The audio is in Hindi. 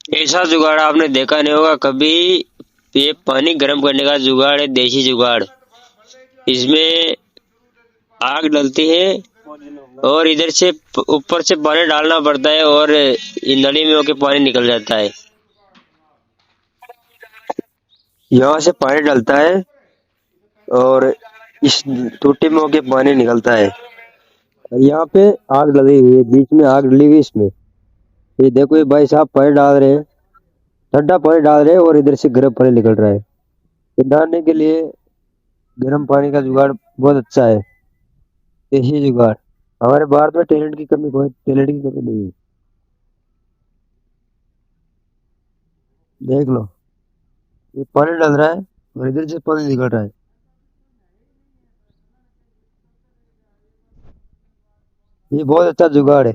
ऐसा जुगाड़ आपने देखा नहीं होगा कभी। ये पानी गर्म करने का जुगाड़ है, देसी जुगाड़। इसमें आग डलती है और इधर से ऊपर से पानी डालना पड़ता है और ये नली में होके पानी निकल जाता है। यहाँ से पानी डलता है और इस टूटी में होके पानी निकलता है। यहाँ पे आग लगी हुई है, बीच में आग डली हुई है इसमें। ये देखो, ये भाई साहब पानी डाल रहे हैं, ठंडा पानी डाल रहे हैं और इधर से गर्म पानी निकल रहा है। ये नहाने के लिए गर्म पानी का जुगाड़ बहुत अच्छा है, देसी जुगाड़। हमारे भारत में टैलेंट की कमी, कोई टैलेंट की कमी नहीं है। देख लो, ये पानी डाल रहा है और इधर से पानी निकल रहा है। ये बहुत अच्छा जुगाड़ है।